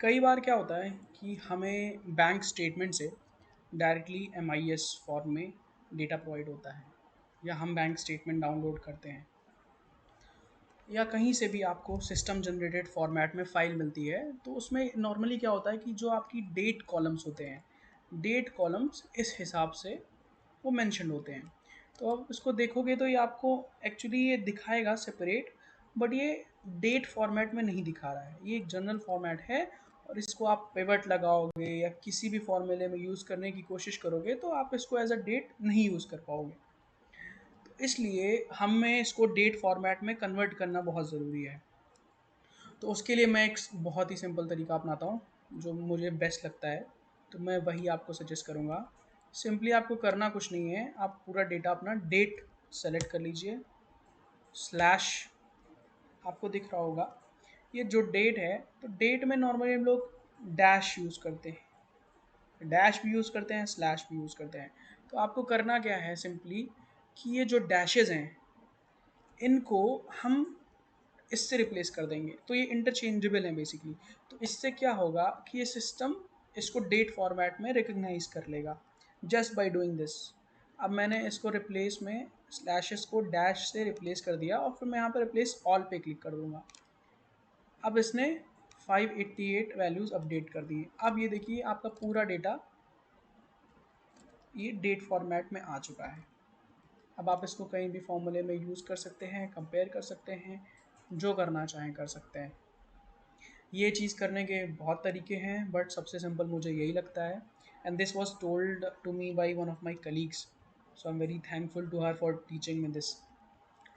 कई बार क्या होता है कि हमें बैंक स्टेटमेंट से डायरेक्टली एमआईएस फॉर्म में डेटा प्रोवाइड होता है, या हम बैंक स्टेटमेंट डाउनलोड करते हैं, या कहीं से भी आपको सिस्टम जनरेटेड फॉर्मेट में फ़ाइल मिलती है। तो उसमें नॉर्मली क्या होता है कि जो आपकी डेट कॉलम्स होते हैं, डेट कॉलम्स इस हिसाब से वो मेंशन होते हैं। तो अब इसको देखोगे तो ये आपको एक्चुअली ये दिखाएगा सेपरेट, बट ये डेट फॉर्मेट में नहीं दिखा रहा है, ये एक जनरल फॉर्मेट है। और इसको आप पिवट लगाओगे या किसी भी फॉर्मूले में यूज़ करने की कोशिश करोगे तो आप इसको एज अ डेट नहीं यूज़ कर पाओगे। तो इसलिए हमें इसको डेट फॉर्मेट में कन्वर्ट करना बहुत ज़रूरी है। तो उसके लिए मैं एक बहुत ही सिंपल तरीका अपनाता हूँ, जो मुझे बेस्ट लगता है, तो मैं वही आपको सजेस्ट करूँगा। सिंपली आपको करना कुछ नहीं है, आप पूरा डेटा अपना डेट सेलेक्ट कर लीजिए, स्लैश आपको दिख रहा होगा ये जो डेट है। तो डेट में नॉर्मली हम लोग डैश यूज़ करते हैं, डैश भी यूज़ करते हैं, स्लैश भी यूज़ करते हैं। तो आपको करना क्या है सिंपली कि ये जो डैशेज़ हैं इनको हम इससे रिप्लेस कर देंगे, तो ये इंटरचेंजेबल है बेसिकली। तो इससे क्या होगा कि ये सिस्टम इसको डेट फॉर्मेट में रिकग्नाइज कर लेगा जस्ट बाय डूइंग दिस। अब मैंने इसको रिप्लेस में स्लैशेस को डैश से रिप्लेस कर दिया और फिर मैं यहाँ पर रिप्लेस ऑल पे क्लिक कर दूंगा। अब इसने 588 वैल्यूज़ अपडेट कर दी। अब ये देखिए आपका पूरा डेटा ये डेट फॉर्मेट में आ चुका है। अब आप इसको कहीं भी फॉर्मूले में यूज़ कर सकते हैं, कंपेयर कर सकते हैं, जो करना चाहें कर सकते हैं। ये चीज़ करने के बहुत तरीके हैं, बट सबसे सिंपल मुझे यही लगता है। And this was told to me by one of my colleagues, so I am very thankful to her for teaching me this.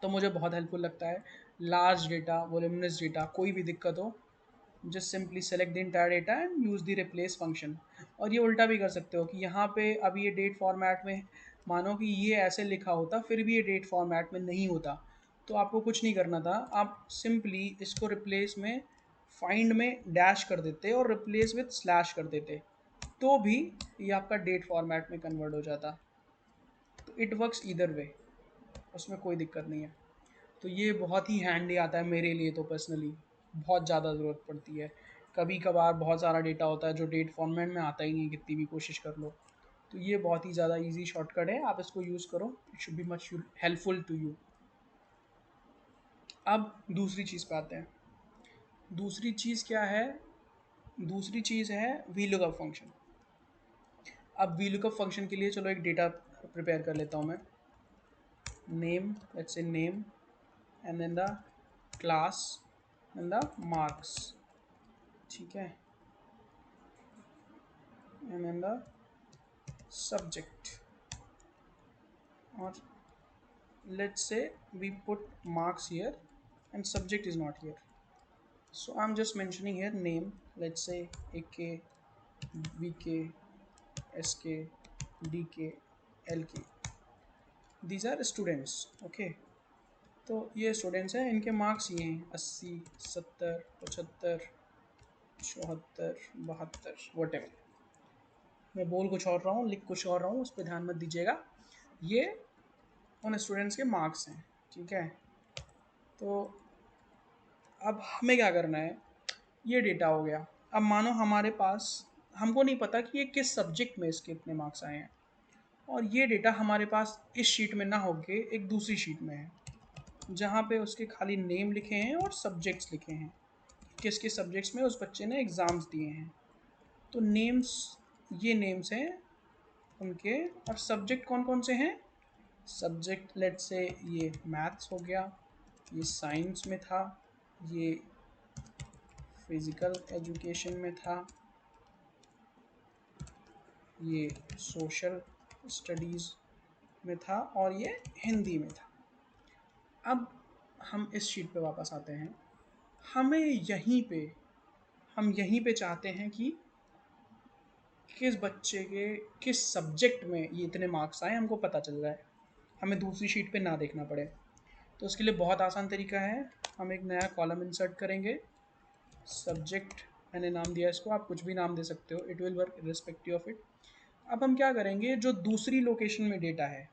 तो मुझे बहुत हेल्पफुल लगता है। लार्ज डेटा, वॉल्यूमिनस डेटा, कोई भी दिक्कत हो, just simply select the entire data and use the replace function. और ये उल्टा भी कर सकते हो कि यहाँ पे अब ये डेट फॉर्मेट में, मानो कि ये ऐसे लिखा होता फिर भी ये डेट फॉर्मेट में नहीं होता, तो आपको कुछ नहीं करना था, आप सिंपली इसको रिप्लेस में फाइंड में डैश कर देते और रिप्लेस विथ स्लैश कर देते, तो भी ये आपका डेट फॉर्मेट में कन्वर्ट हो जाता। तो इट वर्क्स ईदर वे, उसमें कोई दिक्कत नहीं है। तो ये बहुत ही हैंडी आता है मेरे लिए, तो पर्सनली बहुत ज़्यादा ज़रूरत पड़ती है। कभी कभार बहुत सारा डेटा होता है जो डेट फॉर्मेट में आता ही नहीं, कितनी भी कोशिश कर लो। तो ये बहुत ही ज़्यादा इजी शॉर्टकट है, आप इसको यूज़ करो, it should be much helpful to you. अब दूसरी चीज़ पे आते हैं। दूसरी चीज़ क्या है? दूसरी चीज़ है वीलुकअप फंक्शन। अब वीलुकअप फंक्शन के लिए चलो एक डेटा प्रिपेयर कर लेता हूँ मैं। Name, let's say name, and then the class and the marks, ठीक है, and then the subject, or let's say we put marks here and subject is not here. So I'm just mentioning here name, let's say AK, VK, SK, DK, LK, these are students, okay। तो ये students हैं, इनके marks ये हैं 80, 70, 75, 74, 72, what ever. मैं बोल कुछ और रहा हूँ, लिख कुछ और रहा हूँ, उस पर ध्यान मत दीजिएगा। ये उन स्टूडेंट्स के मार्क्स हैं, ठीक है। तो अब हमें क्या करना है, ये डेटा हो गया। अब मानो हमारे पास, हमको नहीं पता कि ये किस सब्जेक्ट में इसके इतने मार्क्स आए हैं, और ये डेटा हमारे पास इस शीट में ना होके एक दूसरी शीट में है, जहाँ पे उसके खाली नेम लिखे हैं और सब्जेक्ट्स लिखे हैं, किस किस सब्जेक्ट्स में उस बच्चे ने एग्ज़ाम्स दिए हैं। तो नेम्स, ये नेम्स हैं उनके, और सब्जेक्ट कौन कौन से हैं? सब्जेक्ट लेट्स से ये मैथ्स हो गया, ये साइंस में था, ये फिज़िकल एजुकेशन में था, ये सोशल स्टडीज़ में था, और ये हिंदी में था। अब हम इस शीट पे वापस आते हैं। हमें यहीं पे, हम यहीं पे चाहते हैं कि किस बच्चे के किस सब्जेक्ट में ये इतने मार्क्स आए, हमको पता चल जाए, हमें दूसरी शीट पे ना देखना पड़े। तो उसके लिए बहुत आसान तरीका है, हम एक नया कॉलम इंसर्ट करेंगे, सब्जेक्ट मैंने नाम दिया इसको, आप कुछ भी नाम दे सकते हो, it will work respective of it. अब हम क्या करेंगे, जो दूसरी लोकेशन में डेटा है,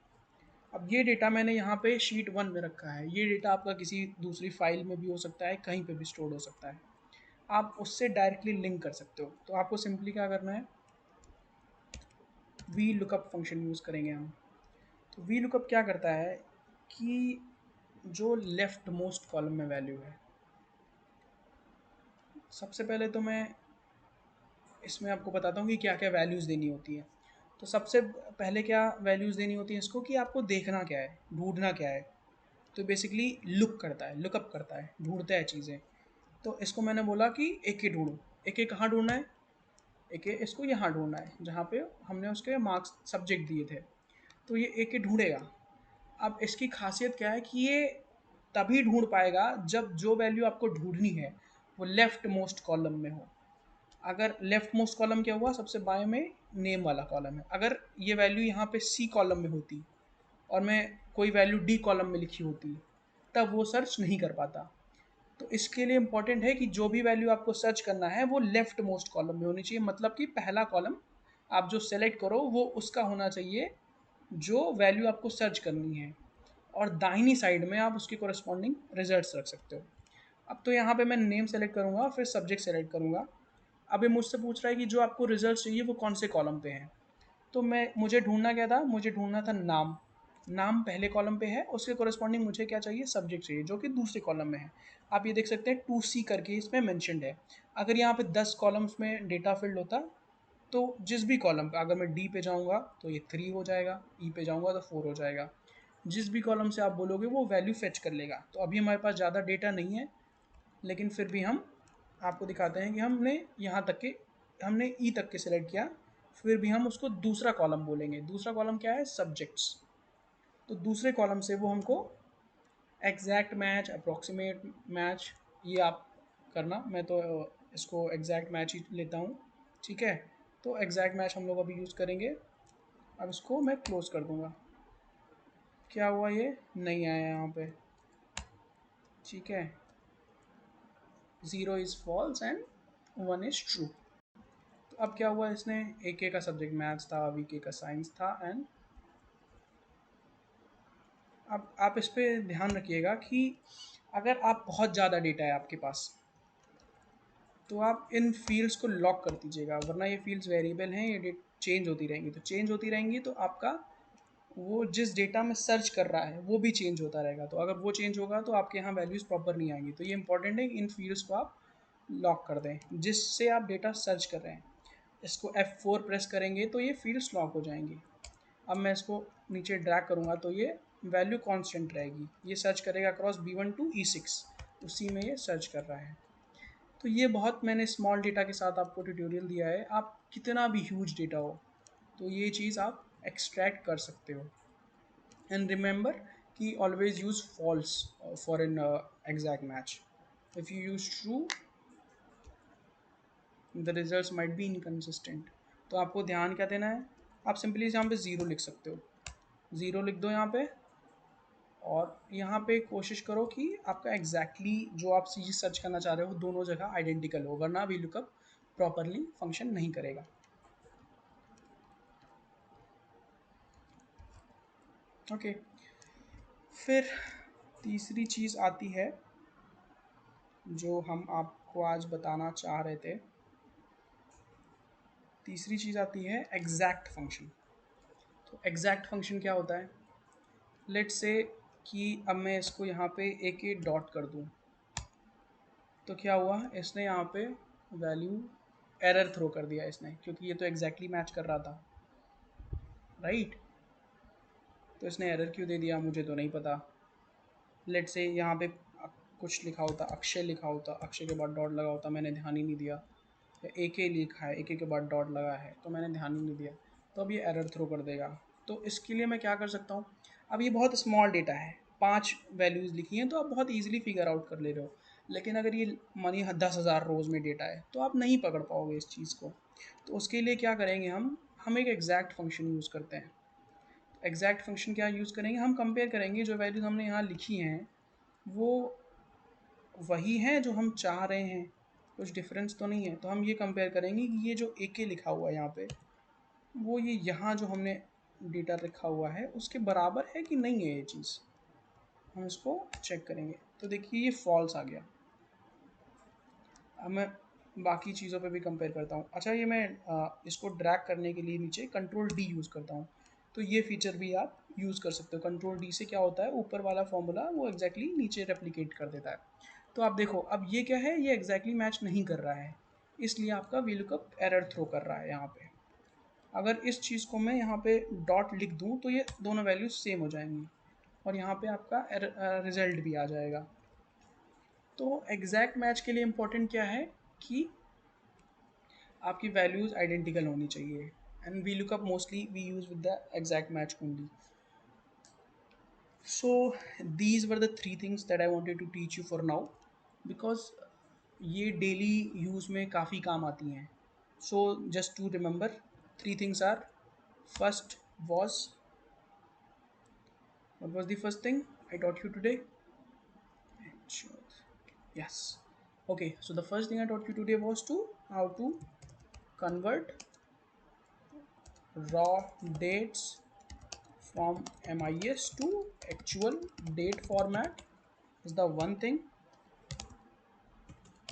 अब ये डेटा मैंने यहाँ पे शीट 1 में रखा है, ये डेटा आपका किसी दूसरी फाइल में भी हो सकता है, कहीं पे भी स्टोर हो सकता है। आप उससे डायरेक्टली लिंक कर सकते हो। तो आपको सिंपली क्या करना है, वी लुकअप फंक्शन यूज़ करेंगे हम। तो वी लुकअप क्या करता है कि जो लेफ्ट मोस्ट कॉलम में वैल्यू है, सबसे पहले तो मैं इसमें आपको बताता हूँ कि क्या क्या वैल्यूज़ देनी होती है। तो सबसे पहले क्या वैल्यूज़ देनी होती है इसको, कि आपको देखना क्या है, ढूंढना क्या है। तो बेसिकली लुक करता है, लुकअप करता है, ढूंढता है चीज़ें। तो इसको मैंने बोला कि एक ए ढूंढो। एक ए कहाँ ढूंढना है, एक ए इसको यहाँ ढूंढना है जहाँ पे हमने उसके मार्क्स सब्जेक्ट दिए थे। तो ये एक ए ढूंढेगा। अब इसकी खासियत क्या है कि ये तभी ढूंढ पाएगा जब जो वैल्यू आपको ढूंढनी है वो लेफ्ट मोस्ट कॉलम में हो। अगर लेफ्ट मोस्ट कॉलम क्या हुआ, सबसे बाएं में नेम वाला कॉलम है, अगर ये वैल्यू यहाँ पे सी कॉलम में होती और मैं कोई वैल्यू डी कॉलम में लिखी होती, तब वो सर्च नहीं कर पाता। तो इसके लिए इंपॉर्टेंट है कि जो भी वैल्यू आपको सर्च करना है वो लेफ्ट मोस्ट कॉलम में होनी चाहिए, मतलब कि पहला कॉलम आप जो सेलेक्ट करो वो उसका होना चाहिए जो वैल्यू आपको सर्च करनी है, और दाहिनी साइड में आप उसकी कोरस्पॉन्डिंग रिजल्ट्स रख सकते हो। अब तो यहाँ पे मैं नेम सेलेक्ट करूँगा, फिर सब्जेक्ट सेलेक्ट करूँगा। अब ये मुझसे पूछ रहा है कि जो आपको रिजल्ट चाहिए वो कौन से कॉलम पे हैं। तो मुझे ढूंढना क्या था, मुझे ढूंढना था नाम। नाम पहले कॉलम पे है, उसके कोरस्पॉन्डिंग मुझे क्या चाहिए, सब्जेक्ट चाहिए, जो कि दूसरे कॉलम में है। आप ये देख सकते हैं 2C करके इसमें मैंशनड है। अगर यहाँ पे 10 कॉलम्स में डेटा फील्ड होता, तो जिस भी कॉलम पे, अगर मैं डी पे जाऊँगा तो ये 3 हो जाएगा, ई पे जाऊँगा तो 4 हो जाएगा। जिस भी कॉलम से आप बोलोगे वो वैल्यू फेच कर लेगा। तो अभी हमारे पास ज़्यादा डेटा नहीं है, लेकिन फिर भी हम आपको दिखाते हैं कि हमने यहाँ तक के, हमने ई तक के सिलेक्ट किया। फिर भी हम उसको दूसरा कॉलम बोलेंगे। दूसरा कॉलम क्या है, सब्जेक्ट्स। तो दूसरे कॉलम से वो हमको एग्जैक्ट मैच, अप्रॉक्सीमेट मैच, ये आप करना। मैं तो इसको एग्जैक्ट मैच ही लेता हूँ, ठीक है। तो एग्जैक्ट मैच हम लोग अभी यूज़ करेंगे। अब इसको मैं क्लोज कर दूँगा। क्या हुआ, ये नहीं आया यहाँ पे, ठीक है। 0 is false and 1 is true. तो अब क्या हुआ, इसने एक ए का सब्जेक्ट मैथ्स था, वीके का साइंस था, एंड अब आप इस पर ध्यान रखिएगा कि अगर आप बहुत ज़्यादा डेटा है आपके पास, तो आप इन फील्ड्स को लॉक कर दीजिएगा, वरना ये फील्ड्स वेरिएबल हैं, ये चेंज होती रहेंगी। तो चेंज होती रहेंगी तो आपका वो जिस डेटा में सर्च कर रहा है वो भी चेंज होता रहेगा। तो अगर वो चेंज होगा तो आपके यहाँ वैल्यूज़ प्रॉपर नहीं आएंगी। तो ये इंपॉर्टेंट है कि इन फील्ड्स को आप लॉक कर दें जिससे आप डेटा सर्च कर रहे हैं। इसको F4 प्रेस करेंगे तो ये फील्ड्स लॉक हो जाएंगी। अब मैं इसको नीचे ड्रैग करूँगा तो ये वैल्यू कांस्टेंट रहेगी। ये सर्च करेगा अक्रॉस B1 टू E6, उसी में ये सर्च कर रहा है। तो ये बहुत मैंने स्मॉल डेटा के साथ आपको ट्यूटोरियल दिया है। आप कितना भी ह्यूज डेटा हो तो ये चीज़ आप एक्सट्रैक्ट कर सकते हो। एंड रिमेंबर कि always use false for an exact match. If you use true the results might be inconsistent. तो आपको ध्यान क्या देना है, आप सिंपली यहाँ पे ज़ीरो लिख सकते हो, ज़ीरो लिख दो यहाँ पे। और यहाँ पे कोशिश करो कि आपका एग्जैक्टली जो आप चीज़ सर्च करना चाह रहे हो दोनों जगह आइडेंटिकल हो, वरना वी लुकअप प्रॉपरली फंक्शन नहीं करेगा। ओके, फिर तीसरी चीज़ आती है जो हम आपको आज बताना चाह रहे थे। तीसरी चीज़ आती है एग्जैक्ट फंक्शन। तो एग्जैक्ट फंक्शन क्या होता है, लेट्स से कि अब मैं इसको यहाँ पे एक डॉट कर दूँ, तो क्या हुआ, इसने यहाँ पे वैल्यू एरर थ्रो कर दिया इसने, क्योंकि ये तो एग्जैक्टली मैच कर रहा था, राइट। तो इसने एरर क्यों दे दिया मुझे तो नहीं पता। लेट से यहाँ पे कुछ लिखा होता, अक्षय लिखा होता, अक्षय के बाद डॉट लगा होता, मैंने ध्यान ही नहीं दिया। या एक लिखा है, एक के बाद डॉट लगा है तो मैंने ध्यान ही नहीं दिया, तो अब ये एरर थ्रो कर देगा। तो इसके लिए मैं क्या कर सकता हूँ, अब ये बहुत स्मॉल डेटा है, 5 वैल्यूज़ लिखी हैं तो आप बहुत ईजिली फिगर आउट कर ले रहे हो। लेकिन अगर ये मानिए 10,000 रोज़ में डेटा है तो आप नहीं पकड़ पाओगे इस चीज़ को। तो उसके लिए क्या करेंगे, हम एक एग्जैक्ट फंक्शन यूज़ करते हैं। एग्जैक्ट फंक्शन क्या यूज़ करेंगे, हम कंपेयर करेंगे जो वैल्यूज़ हमने यहाँ लिखी हैं वो वही हैं जो हम चाह रहे हैं, कुछ डिफरेंस तो नहीं है। तो हम ये कंपेयर करेंगे कि ये जो ए के लिखा हुआ है यहाँ पे, वो ये यहाँ जो हमने डेटा लिखा हुआ है उसके बराबर है कि नहीं है ये चीज़, हम इसको चेक करेंगे। तो देखिए ये फॉल्स आ गया। अब मैं बाकी चीज़ों पे भी कंपेयर करता हूँ। अच्छा, ये मैं इसको ड्रैग करने के लिए नीचे कंट्रोल डी यूज़ करता हूँ। तो ये फीचर भी आप यूज़ कर सकते हो। कंट्रोल डी से क्या होता है, ऊपर वाला फॉर्मूला वो एग्जैक्टली नीचे रेप्लिकेट कर देता है। तो आप देखो अब ये क्या है, ये एग्जैक्टली मैच नहीं कर रहा है, इसलिए आपका वीलुकअप एरर थ्रो कर रहा है यहाँ पे। अगर इस चीज़ को मैं यहाँ पे डॉट लिख दूँ तो ये दोनों वैल्यूज सेम हो जाएंगी और यहाँ पे आपका रिजल्ट भी आ जाएगा। तो एग्जैक्ट मैच के लिए इम्पोर्टेंट क्या है कि आपकी वैल्यूज आइडेंटिकल होनी चाहिए। And we lookup mostly we use with the exact match only. So these were the three things that I wanted to teach you for now, because ये daily use में काफ़ी काम आती हैं। So just to remember, three things are, first was, what was the first thing I taught you today? Yes. Okay, so the first thing I taught you today was to how to convert raw dates from MIS to actual date format is the one thing.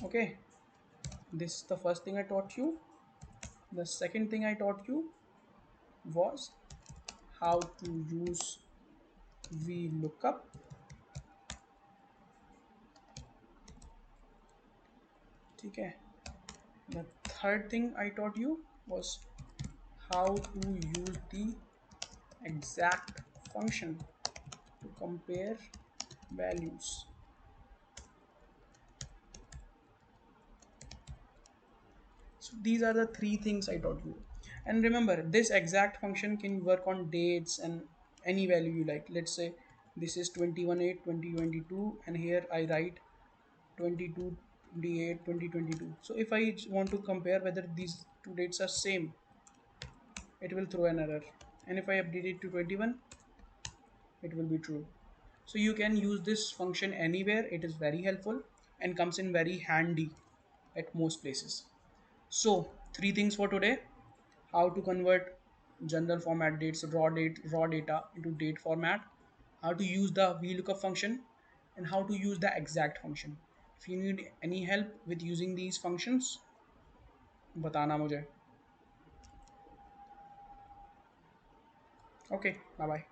Okay, this is the first thing I taught you. The second thing I taught you was how to use VLOOKUP. Okay. The third thing I taught you was how to use the exact function to compare values. So these are the three things I taught you. And remember, this exact function can work on dates and any value you like. Let's say this is 21/8/2022 and here I write 22/28/2022. So if I want to compare whether these two dates are same, it will throw an error. And if I update it to 21, it will be true. So you can use this function anywhere. It is very helpful and comes in very handy at most places. So three things for today: how to convert general format dates, raw data into date format, how to use the VLOOKUP function, and how to use the exact function. If you need any help with using these functions, बताना मुझे. Okay, bye bye.